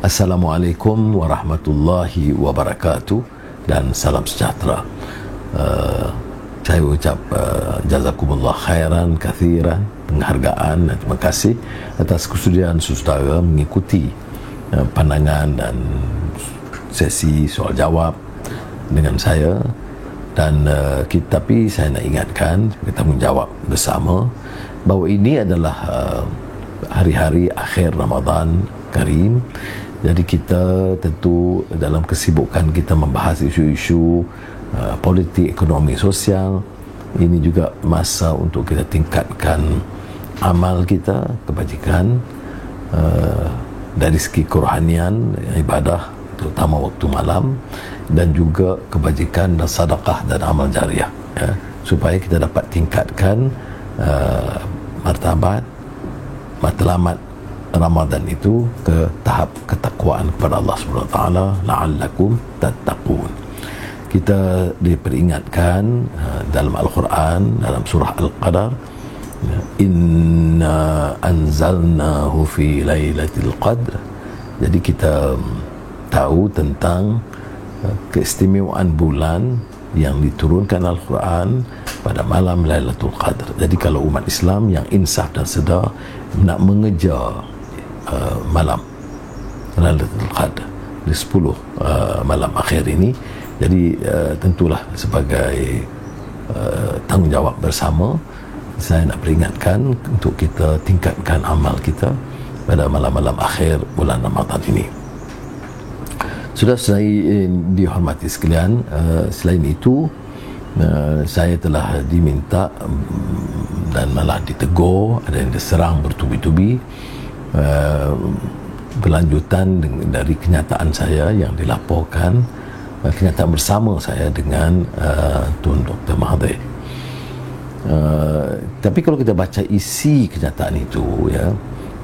Assalamualaikum warahmatullahi wabarakatuh dan salam sejahtera. Saya ucap jazakumullah khairan kathiran, penghargaan dan terima kasih atas kesudian saudara mengikuti pandangan dan sesi soal jawab dengan saya. Dan tapi saya nak ingatkan, kita menjawab bersama bahawa ini adalah hari-hari akhir Ramadan Karim. Jadi kita tentu dalam kesibukan kita membahas isu-isu politik, ekonomi, sosial, ini juga masa untuk kita tingkatkan amal kita, kebajikan dari segi kerohanian, ibadah, terutama waktu malam, dan juga kebajikan dan sedekah dan amal jariah, ya, supaya kita dapat tingkatkan martabat, matlamat Ramadan itu ke tahap ketakwaan kepada Allah Subhanahu Wa Taala, la'allakum tattaqun. Kita diperingatkan dalam Al-Quran, dalam surah Al-Qadar, inna anzalnahu fi lailatul qadr. Jadi kita tahu tentang keistimewaan bulan yang diturunkan Al-Quran pada malam Lailatul Qadr. Jadi kalau umat Islam yang insaf dan sedar nak mengejar malam Lailatul Qadr di 10 malam akhir ini, jadi tentulah sebagai tanggungjawab bersama, saya nak peringatkan untuk kita tingkatkan amal kita pada malam-malam akhir bulan Ramadan ini. Sudah saya dihormati sekalian, selain itu saya telah diminta dan malah ditegur, ada yang diserang bertubi-tubi berlanjutan dari kenyataan saya yang dilaporkan, kenyataan bersama saya dengan Tun Dr. Mahathir. Tapi kalau kita baca isi kenyataan itu, ya,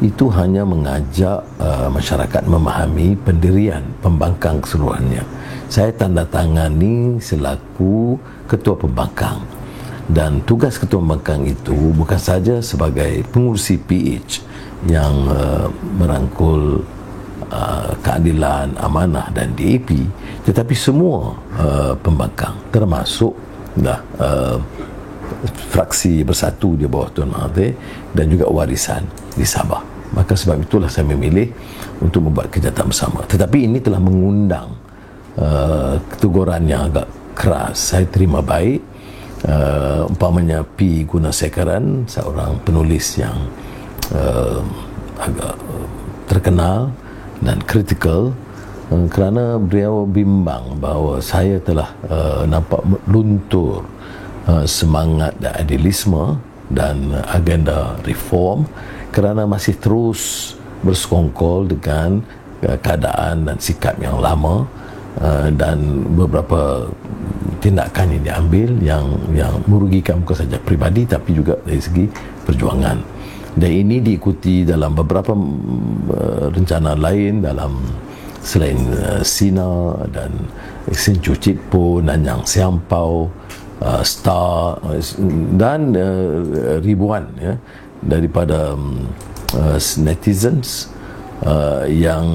itu hanya mengajak masyarakat memahami pendirian pembangkang keseluruhannya. Saya tanda tangani selaku ketua pembangkang, dan tugas ketua pembangkang itu bukan saja sebagai pengurusi PH yang merangkul keadilan, amanah dan DAP, tetapi semua pembangkang, termasuk fraksi Bersatu di bawah Tun Mahathir dan juga warisan di Sabah. Maka sebab itulah saya memilih untuk membuat kenyataan bersama. Tetapi ini telah mengundang keteguran yang agak keras. Saya terima baik. Umpamanya P. Gunasekaran, seorang penulis yang agak terkenal dan kritikal, kerana beliau bimbang bahawa saya telah nampak luntur semangat dan idealisme dan agenda reform kerana masih terus bersekongkol dengan keadaan dan sikap yang lama, dan beberapa tindakan yang diambil yang merugikan bukan saja peribadi tapi juga dari segi perjuangan. Dan ini diikuti dalam beberapa rencana lain dalam selain Sina dan Sencu Citpo, Nanyang Siampau, Star dan ribuan, ya, daripada netizens yang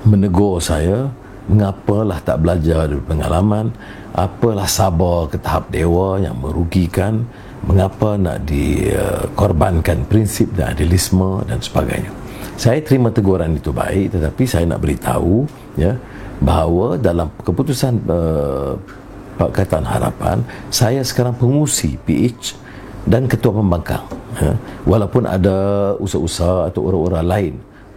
menegur saya, mengapalah tak belajar dari pengalaman, apalah sabar ke tahap dewa yang merugikan, mengapa nak dikorbankan prinsip dan idealisme dan sebagainya. Saya terima teguran itu baik, tetapi saya nak beritahu, ya, bahawa dalam keputusan Pakatan Harapan, saya sekarang pengurusi PH dan ketua pembangkang, ya. Walaupun ada usaha-usaha atau orang-orang lain,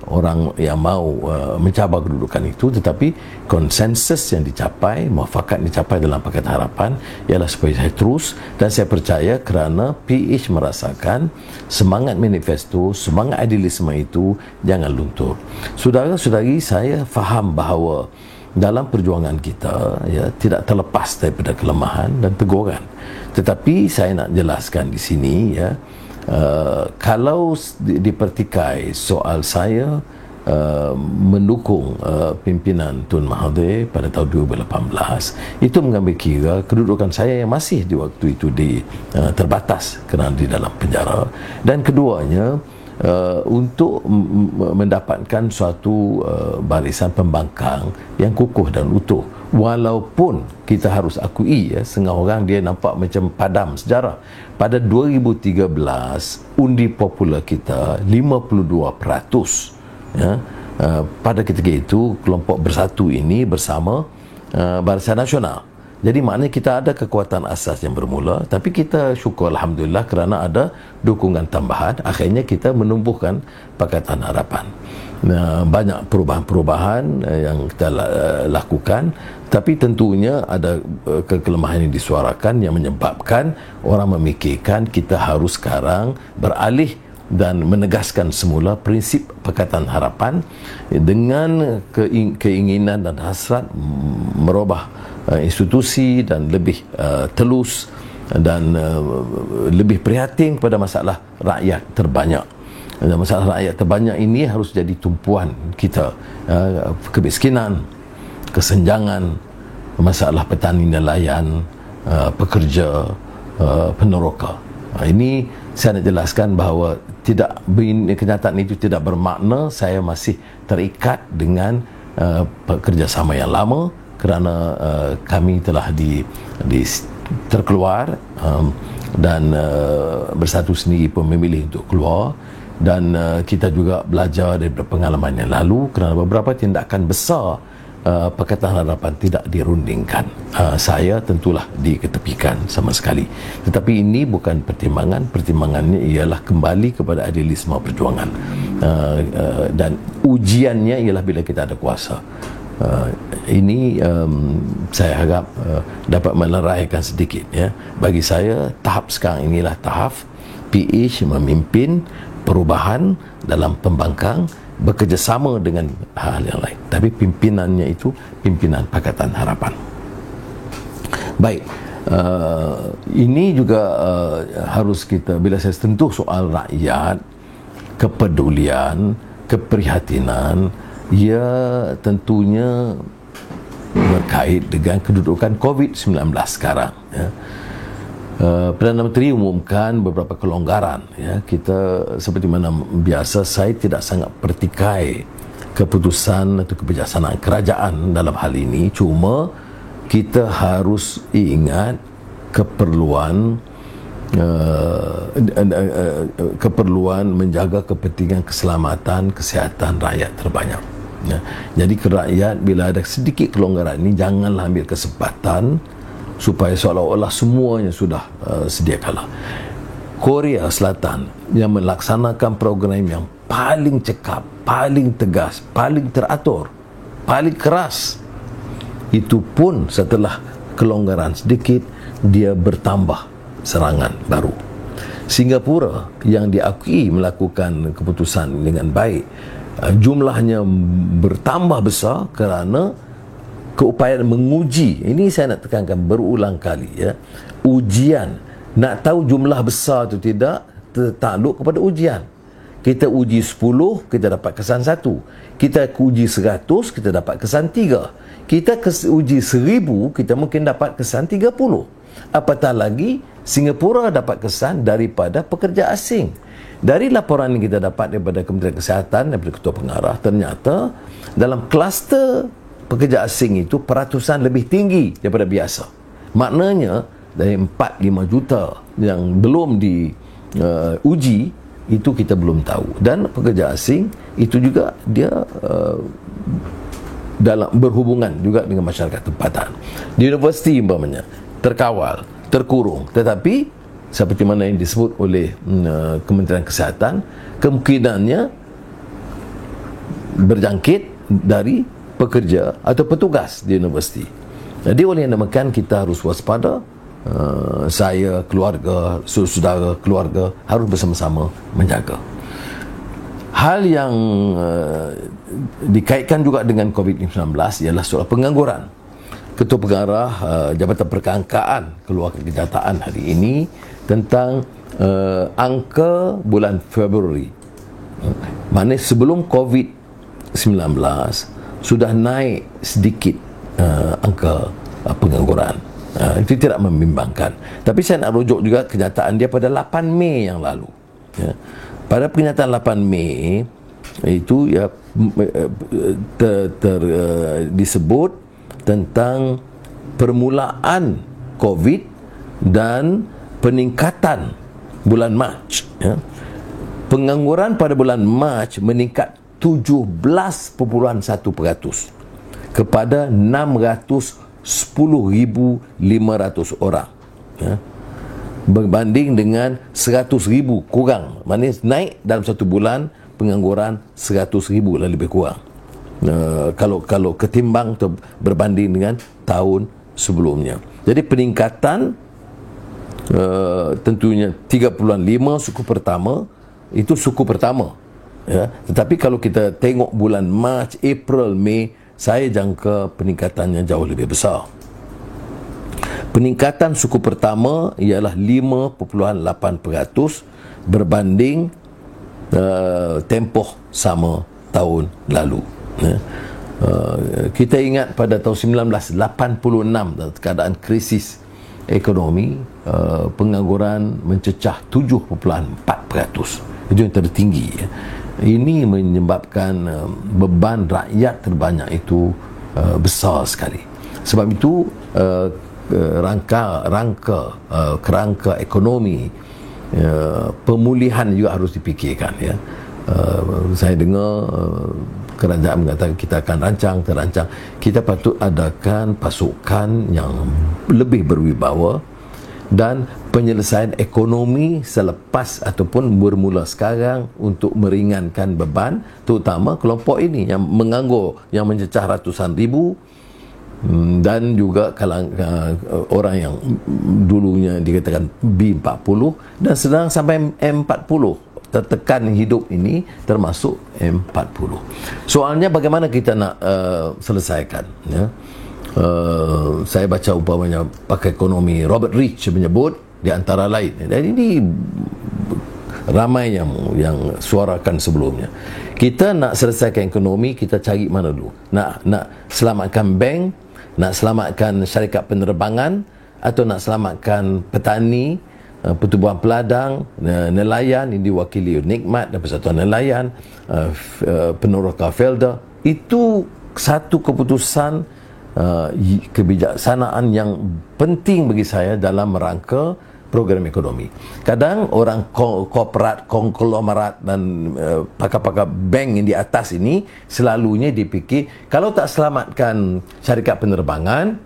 orang yang mahu mencabar kedudukan itu, tetapi konsensus yang dicapai, muafakat yang dicapai dalam Pakatan Harapan ialah supaya saya terus, dan saya percaya kerana PH merasakan semangat manifesto, semangat idealisme itu jangan luntur. Saudara-saudari, saya faham bahawa dalam perjuangan kita, ya, tidak terlepas daripada kelemahan dan teguran. Tetapi saya nak jelaskan di sini, ya, kalau dipertikai soal saya mendukung pimpinan Tun Mahathir pada tahun 2018, itu mengambil kira kedudukan saya yang masih di waktu itu terbatas kerana di dalam penjara, dan keduanya untuk mendapatkan suatu barisan pembangkang yang kukuh dan utuh. Walaupun kita harus akui, setengah orang dia nampak macam padam sejarah. Pada 2013 undi popular kita 52%, pada ketika itu kelompok Bersatu ini bersama Barisan Nasional. Jadi maknanya kita ada kekuatan asas yang bermula, tapi kita syukur Alhamdulillah kerana ada dukungan tambahan, akhirnya kita menumbuhkan Pakatan Harapan. Banyak perubahan-perubahan yang kita lakukan, tapi tentunya ada kekelemahan yang disuarakan yang menyebabkan orang memikirkan kita harus sekarang beralih dan menegaskan semula prinsip Pakatan Harapan dengan keinginan dan hasrat merubah institusi dan lebih telus dan lebih prihatin pada masalah rakyat terbanyak. Dan masalah rakyat terbanyak ini harus jadi tumpuan kita. Kemiskinan, kesenjangan, masalah petani nelayan, pekerja, peneroka. Ini saya nak jelaskan bahawa kenyataan itu tidak bermakna saya masih terikat dengan kerjasama yang lama, kerana kami telah terkeluar dan Bersatu sendiri pun memilih untuk keluar, dan kita juga belajar dari pengalaman yang lalu kerana beberapa tindakan besar Pakatan Harapan tidak dirundingkan. Saya tentulah diketepikan sama sekali. Tetapi ini bukan pertimbangannya ialah kembali kepada idealisme perjuangan, dan ujiannya ialah bila kita ada kuasa. Ini saya harap dapat meneraikan sedikit, ya. Bagi saya tahap sekarang inilah tahap PH memimpin perubahan dalam pembangkang, bekerjasama dengan hal yang lain, tapi pimpinannya itu pimpinan Pakatan Harapan. Baik, ini juga harus kita, bila saya sentuh soal rakyat, kepedulian, keprihatinan, ia tentunya berkait dengan kedudukan COVID-19 sekarang, ya. Perdana Menteri umumkan beberapa kelonggaran, ya. Kita seperti mana biasa, saya tidak sangat pertikai keputusan atau kebijaksanaan kerajaan dalam hal ini. Cuma kita harus ingat keperluan menjaga kepentingan keselamatan kesihatan rakyat terbanyak, ya. Jadi rakyat bila ada sedikit kelonggaran ini, janganlah ambil kesempatan supaya seolah-olah semuanya sudah sedia kala. Korea Selatan yang melaksanakan program yang paling cekap, paling tegas, paling teratur, paling keras, itu pun setelah kelonggaran sedikit dia bertambah serangan baru. Singapura yang diakui melakukan keputusan dengan baik, jumlahnya bertambah besar kerana keupayaan menguji. Ini saya nak tekankan berulang kali, ya. Ujian, nak tahu jumlah besar atau tidak tertakluk kepada ujian. Kita uji 10, kita dapat kesan 1. Kita uji 100, kita dapat kesan 3. Kita uji 1000, kita mungkin dapat kesan 30. Apatah lagi Singapura dapat kesan daripada pekerja asing. Dari laporan yang kita dapat daripada Kementerian Kesihatan, daripada Ketua Pengarah, ternyata dalam kluster pekerja asing itu peratusan lebih tinggi daripada biasa. Maknanya dari 4-5 juta yang belum diuji, itu kita belum tahu. Dan pekerja asing itu juga dia dalam berhubungan juga dengan masyarakat tempatan. Di universiti umpamanya terkawal, terkurung, tetapi seperti mana yang disebut oleh Kementerian Kesihatan, kemungkinannya berjangkit dari pekerja atau petugas di universiti. Jadi oleh yang demikian kita harus waspada. Saya, keluarga, saudara keluarga harus bersama-sama menjaga. Hal yang dikaitkan juga dengan COVID-19 ialah soal pengangguran. Ketua Pengarah Jabatan Perkangkaan keluarkan kenyataan hari ini tentang angka bulan Februari. Maknanya sebelum COVID-19 sudah naik sedikit angka pengangguran. Itu tidak membimbangkan. Tapi saya nak rujuk juga kenyataan dia pada 8 Mei yang lalu, ya. pada pernyataan 8 Mei itu ya disebut tentang permulaan COVID dan peningkatan bulan Mac, ya. Pengangguran pada bulan Mac meningkat 17.1% kepada 610,500 orang, ya, berbanding dengan 100,000 kurang. Maknanya naik dalam satu bulan pengangguran 100,000 lah lebih kurang, kalau ketimbang atau berbanding dengan tahun sebelumnya. Jadi peningkatan tentunya 3.5 suku pertama, itu suku pertama, ya. Tetapi kalau kita tengok bulan Mac, April, Mei, saya jangka peningkatannya jauh lebih besar. Peningkatan suku pertama ialah 5.8% berbanding tempoh sama tahun lalu, ya. Kita ingat pada tahun 1986, keadaan krisis ekonomi, pengangguran mencecah 7.4%. Itu yang tertinggi, ya. Ini menyebabkan beban rakyat terbanyak itu besar sekali. Sebab itu kerangka ekonomi, pemulihan juga harus dipikirkan, ya. Saya dengar kerajaan mengatakan kita akan terancang. Kita patut adakan pasukan yang lebih berwibawa dan penyelesaian ekonomi selepas ataupun bermula sekarang untuk meringankan beban, terutama kelompok ini yang menganggur, yang mencecah ratusan ribu, dan juga orang yang dulunya dikatakan B40 dan sedang sampai M40 tertekan hidup ini, termasuk M40. Soalnya bagaimana kita nak selesaikan, ya? Saya baca umpamanya pakar ekonomi Robert Rich menyebut di antara lain, dan ini ramai yang suarakan sebelumnya, kita nak selesaikan ekonomi, kita cari mana dulu? Nak selamatkan bank, nak selamatkan syarikat penerbangan, atau nak selamatkan petani, pertubuhan peladang, nelayan yang diwakili Nikmat dan Persatuan Nelayan, Peneroka Felda. Itu satu keputusan kebijaksanaan yang penting bagi saya dalam rangka program ekonomi. Kadang orang korporat, konglomerat dan pakar-pakar bank yang di atas ini selalunya dipikir kalau tak selamatkan syarikat penerbangan,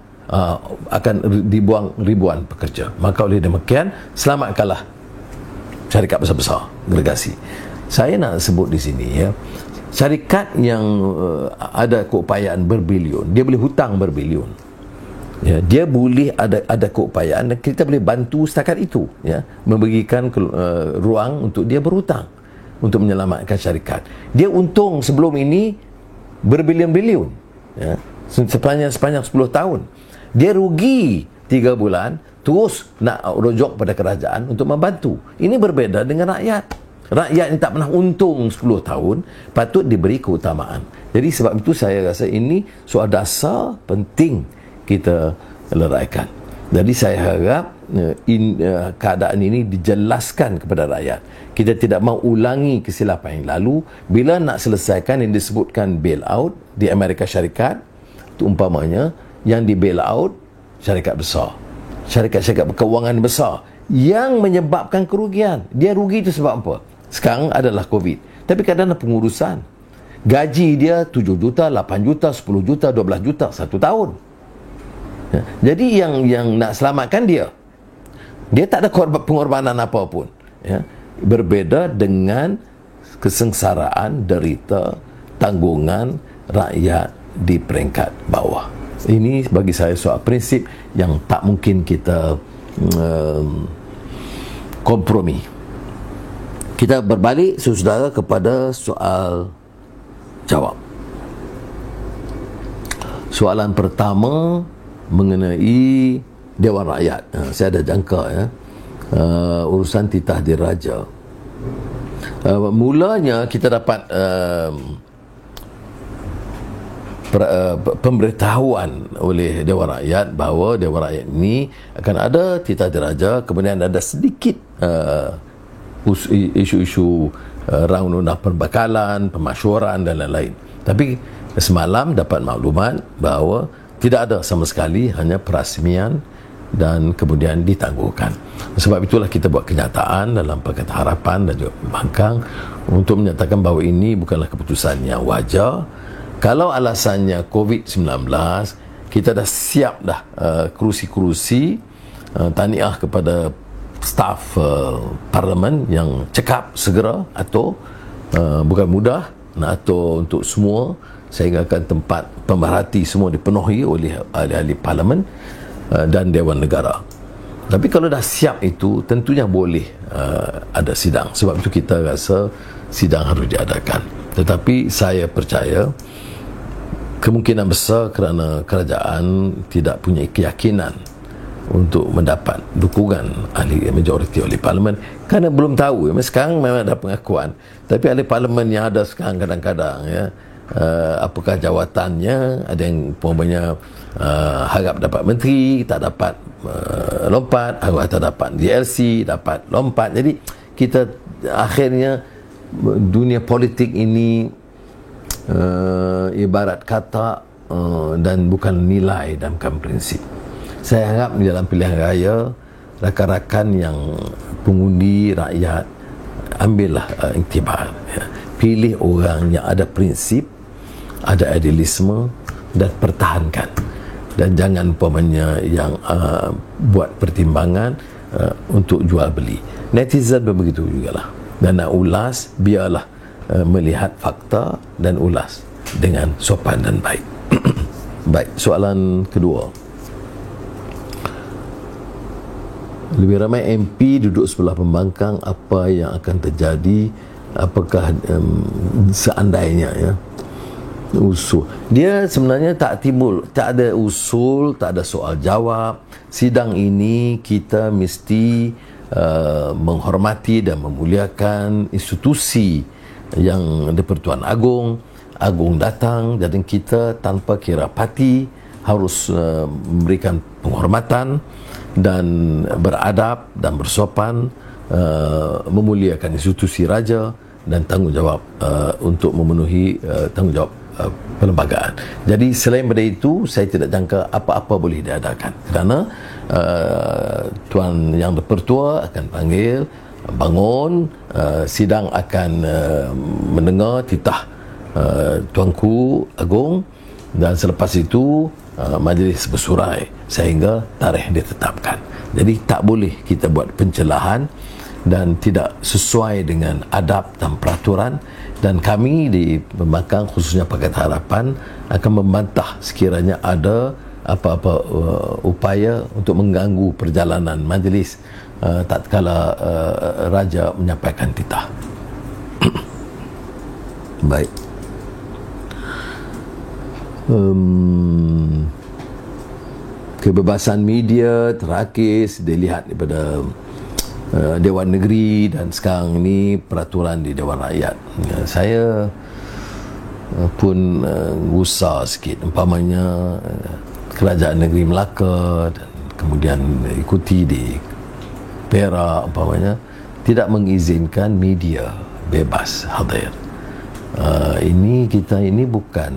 akan dibuang ribuan pekerja. Maka oleh demikian, selamatkanlah syarikat besar-besar, gergasi. Saya nak sebut di sini, ya, syarikat yang ada keupayaan berbilion, dia boleh hutang berbilion, ya, dia boleh ada keupayaan dan kita boleh bantu setakat itu, ya, memberikan ruang untuk dia berhutang untuk menyelamatkan syarikat. Dia untung sebelum ini berbilion-bilion, ya, sepanjang 10 tahun. Dia rugi 3 bulan, terus nak rujuk pada kerajaan untuk membantu. Ini berbeza dengan rakyat. Rakyat yang tak pernah untung 10 tahun patut diberi keutamaan. Jadi sebab itu saya rasa ini soal dasar penting kita leraikan. Jadi saya harap keadaan ini dijelaskan kepada rakyat. Kita tidak mahu ulangi kesilapan yang lalu. Bila nak selesaikan yang disebutkan bailout di Amerika Syarikat, itu umpamanya yang di bailout syarikat besar, syarikat-syarikat berkewangan besar yang menyebabkan kerugian. Dia rugi itu sebab apa? Sekarang adalah COVID, tapi kadang-kadang pengurusan gaji dia 7 juta, 8 juta, 10 juta, 12 juta satu tahun, ya. Jadi yang nak selamatkan dia tak ada pengorbanan apapun, ya. Berbeza dengan kesengsaraan, derita, tanggungan rakyat di peringkat bawah. Ini bagi saya soal prinsip yang tak mungkin kita kompromi. Kita berbalik, saudara, kepada soal jawab. Soalan pertama mengenai Dewan Rakyat. Saya ada jangka, ya, urusan titah diraja. Mulanya kita dapat pemberitahuan oleh Dewan Rakyat bahawa Dewan Rakyat ini akan ada titah diraja, kemudian ada sedikit isu-isu round undang pembekalan, pemasyuran dan lain-lain. Tapi semalam dapat maklumat bahawa tidak ada sama sekali, hanya perasmian dan kemudian ditangguhkan. Sebab itulah kita buat kenyataan dalam Pakatan Harapan dan juga Pembangkang untuk menyatakan bahawa ini bukanlah keputusan yang wajar. Kalau alasannya COVID-19, kita dah siap dah kerusi-kerusi tahniah kepada staf parlimen yang cekap segera atau bukan mudah atau untuk semua, sehingga akan tempat pemerhati semua dipenuhi oleh ahli-ahli parlimen dan Dewan Negara. Tapi kalau dah siap itu, tentunya boleh ada sidang. Sebab itu kita rasa sidang harus diadakan. Tetapi saya percaya kemungkinan besar kerana kerajaan tidak punya keyakinan untuk mendapat dukungan ahli majoriti ahli parlimen, kerana belum tahu. Sekarang memang ada pengakuan, tapi ahli parlimen yang ada sekarang kadang-kadang apakah jawatannya, ada yang umpamanya harap dapat menteri, tak dapat lompat, harap tak dapat DLC, dapat lompat. Jadi kita akhirnya dunia politik ini ibarat kata dan bukan nilai dan bukan prinsip. Saya harap di dalam pilihan raya, rakan-rakan yang pengundi rakyat ambillah iktibar, pilih orang yang ada prinsip, ada idealisme dan pertahankan, dan jangan umpamanya yang buat pertimbangan untuk jual beli. Netizen pun begitu jugalah, dan nak ulas biarlah melihat fakta dan ulas dengan sopan dan baik. Baik, soalan kedua. Lebih ramai MP duduk sebelah Pembangkang, apa yang akan terjadi? Apakah seandainya usul dia sebenarnya tak timbul, tak ada usul, tak ada soal jawab. Sidang ini kita mesti menghormati dan memuliakan institusi yang di-Pertuan Agong datang, jadi kita tanpa kira parti harus memberikan penghormatan dan beradab dan bersopan, memuliakan institusi raja dan tanggungjawab untuk memenuhi tanggungjawab perlembagaan. Jadi selain daripada itu, saya tidak jangka apa-apa boleh diadakan, kerana Tuan Yang di-Pertua akan panggil, bangun, sidang akan mendengar titah Tuanku Agong, dan selepas itu majlis bersurai sehingga tarikh ditetapkan. Jadi tak boleh kita buat pencelahan dan tidak sesuai dengan adab dan peraturan, dan kami di Pembangkang khususnya Pakatan Harapan akan membantah sekiranya ada apa-apa upaya untuk mengganggu perjalanan majlis tatkala raja menyampaikan titah. Baik. Kebebasan media terakis dilihat daripada Dewan Negeri dan sekarang ini peraturan di Dewan Rakyat. Saya pun gusar sikit, umpamanya Kerajaan Negeri Melaka dan kemudian ikuti di Perak umpamanya tidak mengizinkan media bebas hadir. Kita ini bukan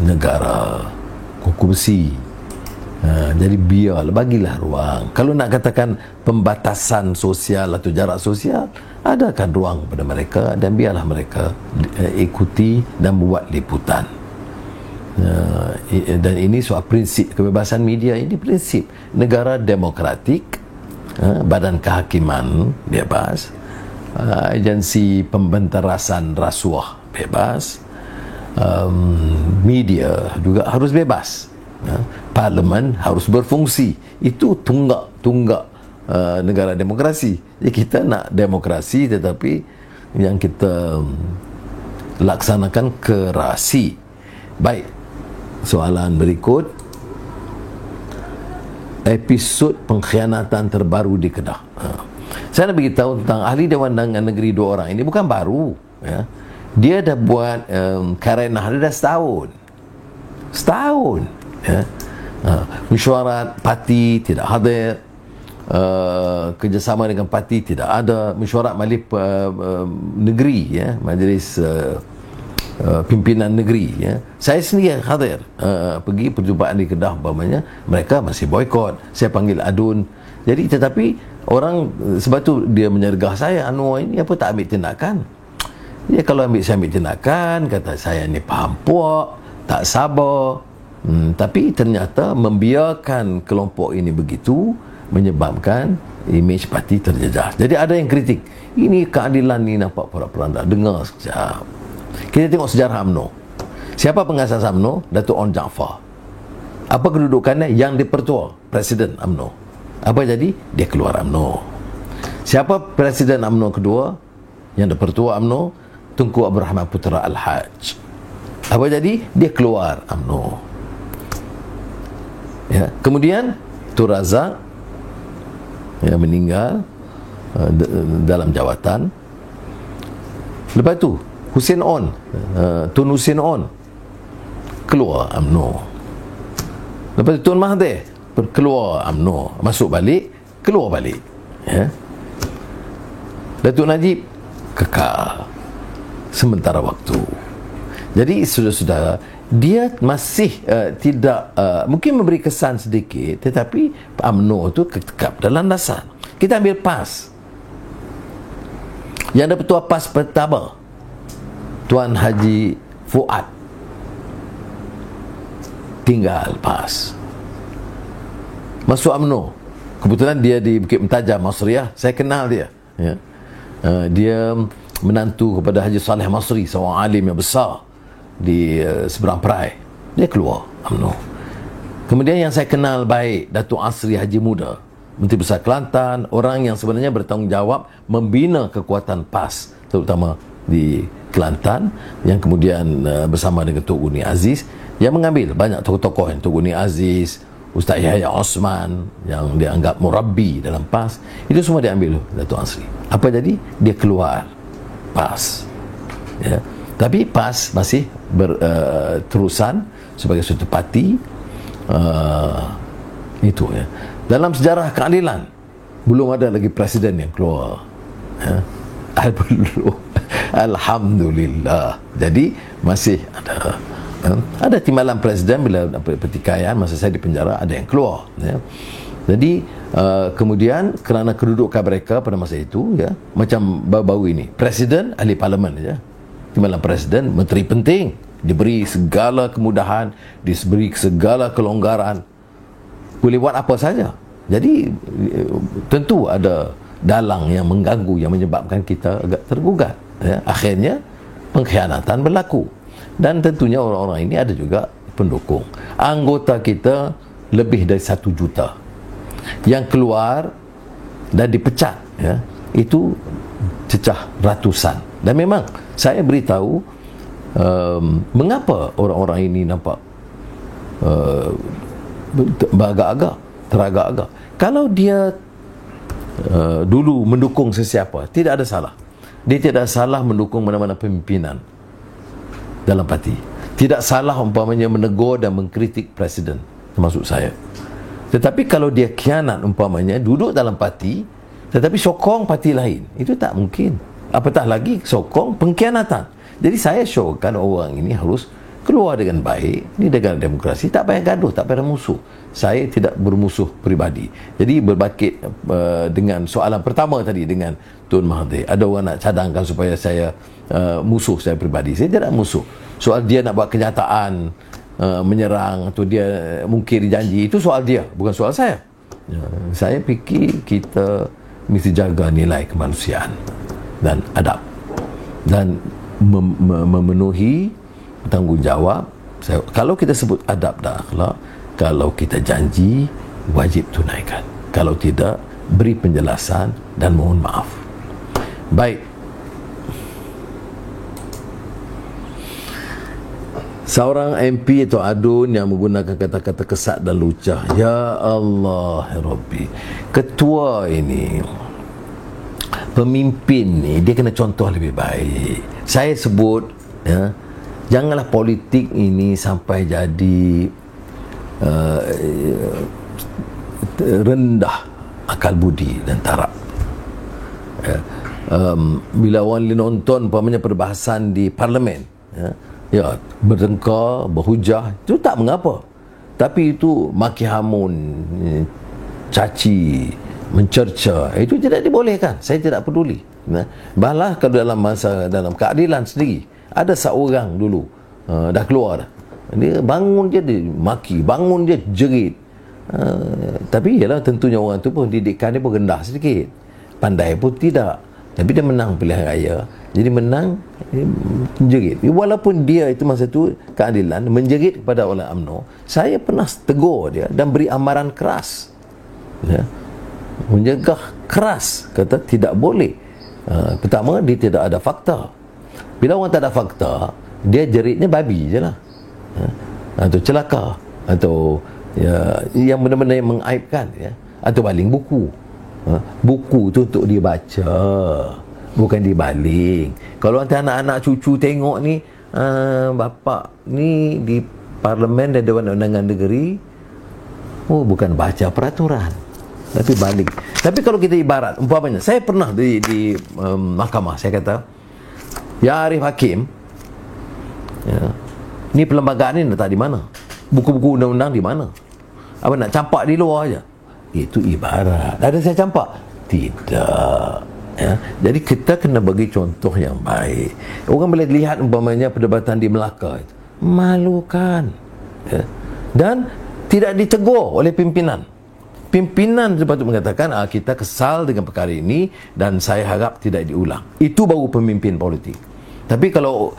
negara konkurensi. Jadi biarlah, bagilah ruang. Kalau nak katakan pembatasan sosial atau jarak sosial, adakan ruang kepada mereka dan biarlah mereka ikuti dan buat liputan. Dan ini soal prinsip kebebasan media. Ini prinsip negara demokratik, badan kehakiman bebas, agensi pembenterasan rasuah bebas, media juga harus bebas, parlimen harus berfungsi. Itu tunggak negara demokrasi. Jadi kita nak demokrasi, tetapi yang kita laksanakan kerasi. Baik, soalan berikut, episod pengkhianatan terbaru di Kedah. Saya nak beritahu tentang ahli Dewan Undangan Negeri 2 orang ini bukan baru, ya. Dia dah buat karenah dia dah setahun, ya. Mesyuarat parti tidak hadir, kerjasama dengan parti tidak ada, mesyuarat majlis negeri, ya, majlis pimpinan negeri, ya. Saya sendiri hadir pergi perjumpaan di Kedah umpamanya, mereka masih boikot, saya panggil adun. Jadi tetapi orang, sebab tu dia menyergah saya, Anwar ini apa tak ambil tindakan. Ya, kalau saya ambil tindakan, kata saya ni faham puak, tak sabar. Tapi ternyata membiarkan kelompok ini begitu menyebabkan imej parti terjejas. Jadi ada yang kritik, ini keadilan ni nampak pura-pura. Dengar sekejap, kita tengok sejarah UMNO. Siapa pengasas UMNO? Datuk On Jaafar. Apa kedudukannya? Yang dipertua Presiden UMNO. Apa jadi? Dia keluar UMNO. Siapa Presiden UMNO kedua? Yang dipertua UMNO? Tunku Abdul Rahman Putera Al-Haj. Apa jadi? Dia keluar UMNO, ya. Kemudian Tun Razak, ya, meninggal dalam jawatan. Lepas tu Hussein On, Tun Hussein On keluar UMNO. Lepas tu Tun Mahathir keluar UMNO, masuk balik, keluar balik, ya. Datuk Najib kekal sementara waktu. Jadi saudara-saudara, dia masih tidak mungkin memberi kesan sedikit, tetapi UMNO tu tetap dalam landasan. Kita ambil PAS. Yang ada Ketua PAS pertama, Tuan Haji Fuad, tinggal PAS, masuk UMNO. Kebetulan dia di Bukit Mentajam, Masriah. Saya kenal dia, ya. Dia menantu kepada Haji Saleh Masri, seorang alim yang besar di seberang Perai. Dia keluar UMNO. Kemudian yang saya kenal baik, Datuk Asri Haji Muda, Menteri Besar Kelantan, orang yang sebenarnya bertanggungjawab membina kekuatan PAS, terutama di Kelantan, yang kemudian bersama dengan Tok Guni Aziz, yang mengambil banyak tokoh-tokoh, yang Tok Guni Aziz, Ustaz Yahya Osman yang dianggap murabbi dalam PAS, itu semua diambil Datuk Asri. Apa jadi? Dia keluar PAS, ya. Tapi PAS masih berterusan sebagai suatu parti, itu, ya. Dalam sejarah keadilan belum ada lagi presiden yang keluar, ya. Alhamdulillah. Jadi masih ada timbalan presiden bila pertikaian masa saya di penjara, ada yang keluar, ya. Jadi kemudian kerana kedudukan mereka pada masa itu, ya, macam baru-baru ini, presiden, ahli parlimen, ya, timbalan presiden, menteri penting, diberi segala kemudahan, diberi segala kelonggaran, boleh buat apa saja. Jadi tentu ada dalang yang mengganggu, yang menyebabkan kita agak tergugat, ya. Akhirnya pengkhianatan berlaku, dan tentunya orang-orang ini ada juga pendukung. Anggota kita lebih dari 1 juta yang keluar dan dipecat, ya, itu cecah ratusan. Dan memang saya beritahu mengapa orang-orang ini nampak beragak-agak, teragak-agak. Kalau dia dulu mendukung sesiapa, tidak ada salah. Dia tidak salah mendukung mana-mana pimpinan dalam parti. Tidak salah umpamanya menegur dan mengkritik presiden, termasuk saya. Tetapi kalau dia khianat umpamanya, duduk dalam parti tetapi sokong parti lain, itu tak mungkin. Apatah lagi sokong pengkhianatan. Jadi saya syorkan orang ini harus keluar dengan baik. Ini negara demokrasi, tak payah gaduh, tak payah musuh. Saya tidak bermusuh peribadi. Jadi berbakit dengan soalan pertama tadi dengan Tun Mahathir, ada orang nak cadangkan supaya saya musuh saya peribadi. Saya tidak musuh. Soal dia nak buat kenyataan, menyerang atau dia mungkir janji, itu soal dia, bukan soal saya. Saya fikir kita mesti jaga nilai kemanusiaan dan adab dan memenuhi tanggungjawab. Kalau kita sebut adab dan akhlak, kalau kita janji, wajib tunaikan. Kalau tidak, beri penjelasan dan mohon maaf. Baik, seorang MP atau adun yang menggunakan kata-kata kesat dan lucah. Ya Allah, ya Rabbi. Ketua ini, pemimpin ni, dia kena contoh lebih baik. Saya sebut, ya, janganlah politik ini sampai jadi rendah akal budi dan tarak. Bila orang nonton umpamanya perbahasan di parlimen, bertengkar, berhujah, itu tak mengapa. Tapi itu maki hamun, caci, mencerca, itu tidak dibolehkan. Saya tidak peduli. Balah kalau dalam keadilan sendiri ada seorang dulu dah keluar dah, dia bangun je dia maki, bangun je jerit. Tapi ialah tentunya orang tu pun didikan dia pun rendah sedikit, pandai pun tidak, tapi dia menang pilihan raya, jadi menang menjerit. Walaupun dia itu masa tu keadilan menjerit kepada orang UMNO, saya pernah tegur dia dan beri amaran keras, menjegah keras, kata tidak boleh. Pertama, dia tidak ada fakta. Bila orang tak ada fakta, dia jeritnya babi je lah, atau celaka, atau yang benar-benar yang mengaibkan, atau baling buku. Buku tu untuk dibaca, bukan dibaling. Kalau nanti anak-anak cucu tengok ni, bapak ni di parlimen dan Dewan Undangan Negeri, bukan baca peraturan, tapi baling. Tapi kalau kita ibarat, umpamanya, saya pernah di mahkamah, saya kata, ya Arif Hakim, ni perlembagaan ni letak di mana? Buku-buku undang-undang di mana? Apa nak campak di luar aja? Itu ibarat. Ada saya campak? Tidak. Jadi kita kena bagi contoh yang baik. Orang boleh lihat umpamanya perdebatan di Melaka itu malukan, dan tidak ditegur oleh pimpinan. Pimpinan sepatutnya mengatakan, kita kesal dengan perkara ini dan saya harap tidak diulang. Itu baru pemimpin politik. Tapi kalau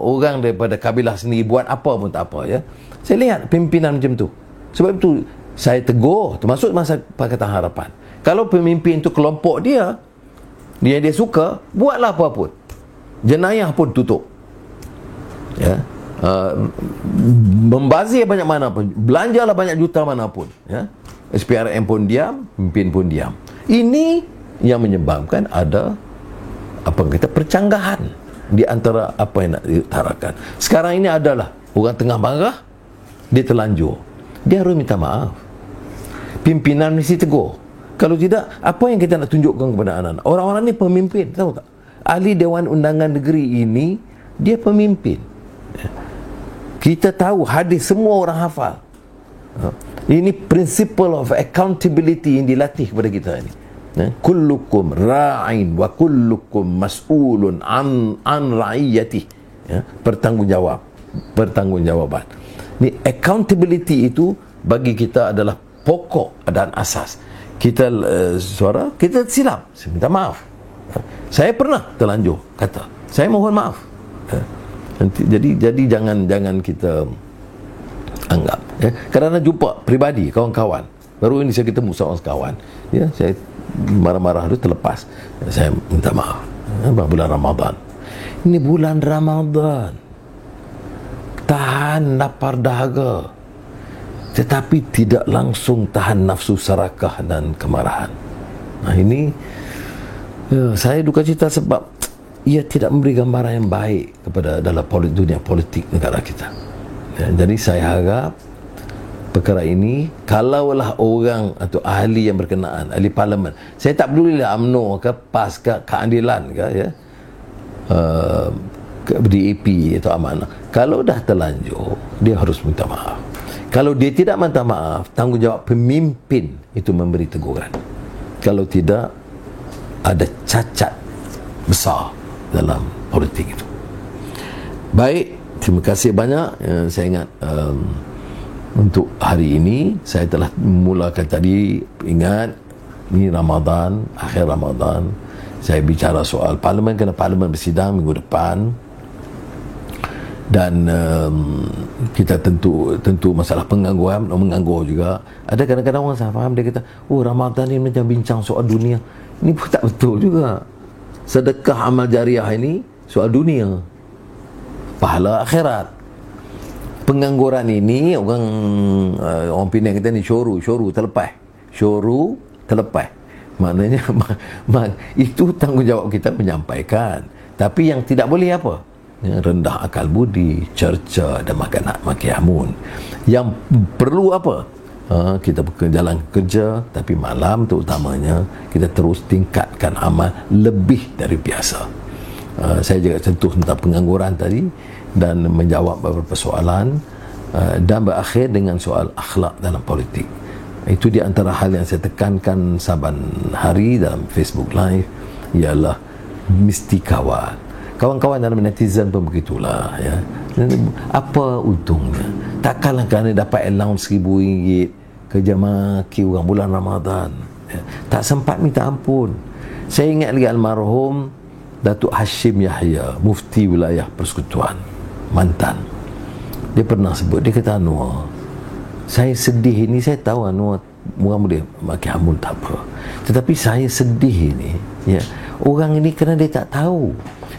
orang daripada kabilah sendiri buat apa pun tak apa, saya lihat pimpinan macam tu. Sebab itu saya tegur, termasuk masa Pakatan Harapan. Kalau pemimpin itu kelompok dia suka, buatlah apa pun, jenayah pun tutup, membazir banyak mana pun, belanjalah banyak juta mana pun, SPRM pun diam, pemimpin pun diam. Ini yang menyebabkan ada percanggahan di antara apa yang nak diutarakan. Sekarang ini adalah orang tengah marah, dia terlanjur, dia harus minta maaf. Pimpinan mesti tegur. Kalau tidak, apa yang kita nak tunjukkan kepada anak-anak? Orang-orang ni pemimpin, tahu tak? Ahli Dewan Undangan Negeri ini, dia pemimpin. Kita tahu hadis, semua orang hafal. Ini principle of accountability yang dilatih kepada kita ini. Kullukum ra'in wa kullukum mas'ulun an ra'iyati. Pertanggungjawaban. Ni accountability itu bagi kita adalah pokok dan asas. Kita kita silap, saya minta maaf. Saya pernah terlanjur kata, saya mohon maaf. Jadi jangan kita anggap. Kadang-kadang jumpa peribadi, kawan-kawan. Baru ini saya ketemu seorang kawan. Saya marah-marah tu terlepas. Saya minta maaf. Bulan Ramadan. Ini bulan Ramadan. Tahan lapar dahaga, tetapi tidak langsung tahan nafsu serakah dan kemarahan. Ini saya duka cita sebab ia tidak memberi gambaran yang baik kepada dalam dunia politik negara kita. Jadi saya harap perkara ini, kalaulah orang atau ahli yang berkenaan, ahli parlimen, saya tak pedulilah UMNO ke PAS ke keadilan ke DAP atau amanah, kalau dah terlanjur, dia harus minta maaf. Kalau dia tidak minta maaf, tanggungjawab pemimpin itu memberi teguran. Kalau tidak, ada cacat besar dalam politik itu. Baik, terima kasih banyak. Saya ingat untuk hari ini saya telah mulakan tadi, ingat ini Ramadan, akhir Ramadan, saya bicara soal parlimen, kerana parlimen bersidang minggu depan. Dan kita tentu masalah pengangguran, menganggur juga. Ada kadang-kadang orang salah faham, dia kata, Ramadan ni macam bincang soal dunia. Ini pun tak betul juga. Sedekah amal jariah ini soal dunia, pahala akhirat. Pengangguran ini orang Penang kata ni syoru terlepas. Maknanya itu tanggungjawab kita menyampaikan. Tapi yang tidak boleh apa? Rendah akal budi, cerca dan maki hamun. Yang perlu apa? kita jalan kerja, tapi malam terutamanya kita terus tingkatkan amal lebih dari biasa. Saya juga sentuh tentang pengangguran tadi dan menjawab beberapa soalan, dan berakhir dengan soal akhlak dalam politik. Itu di antara hal yang saya tekankan saban hari dalam Facebook Live, ialah mesti kawal. Kawan-kawan dalam netizen pun begitulah, ya. Apa untungnya? Takkanlah kerana dapat allowance RM1,000 kerja maki orang bulan Ramadan, ya. Tak sempat minta ampun. Saya ingat lagi almarhum Datuk Hashim Yahya, Mufti Wilayah Persekutuan Mantan. Dia pernah sebut, dia kata, Anwar, saya sedih ini, saya tahu Anwar orang boleh maki hamun tak apa, tetapi saya sedih ini, ya, orang ini kerana dia tak tahu.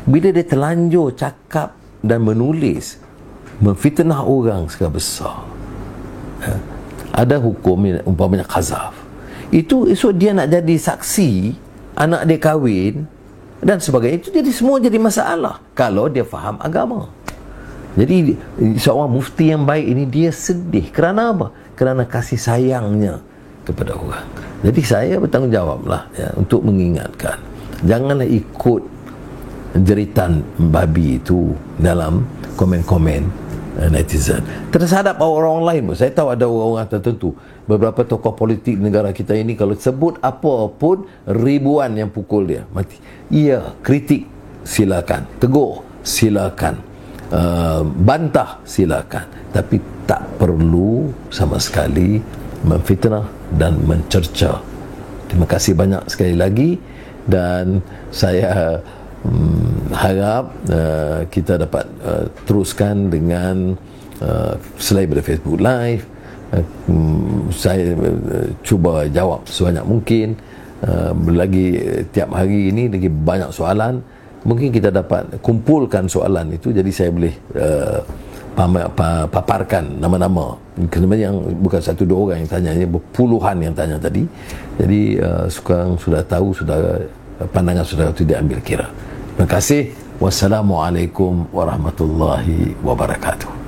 Bila dia terlanjur cakap dan menulis memfitnah orang skala besar, ya, ada hukum umpamanya qazaf, itu esok dia nak jadi saksi anak dia kahwin dan sebagainya, itu jadi semua jadi masalah kalau dia faham agama. Jadi seorang mufti yang baik ini dia sedih kerana apa? Kerana kasih sayangnya kepada orang. Jadi saya bertanggungjawablah, ya, untuk mengingatkan, janganlah ikut jeritan babi itu dalam komen-komen netizen terhadap orang lain. Saya tahu ada orang-orang tertentu, beberapa tokoh politik negara kita ini, kalau sebut apa pun ribuan yang pukul dia mati. Ya, kritik silakan, tegur silakan, bantah silakan, tapi tak perlu sama sekali memfitnah dan mencerca. Terima kasih banyak sekali lagi, dan saya harap kita dapat teruskan dengan selain daripada Facebook Live. Saya cuba jawab sebanyak mungkin. Lagi tiap hari ini lagi banyak soalan, mungkin kita dapat kumpulkan soalan itu, jadi saya boleh paparkan nama-nama. Sebenarnya yang bukan satu dua orang yang tanya, ini berpuluhan yang tanya tadi. Jadi sekarang sudah tahu, sudah pandangan sudah tidak ambil kira. Terima kasih. Wassalamualaikum warahmatullahi wabarakatuh.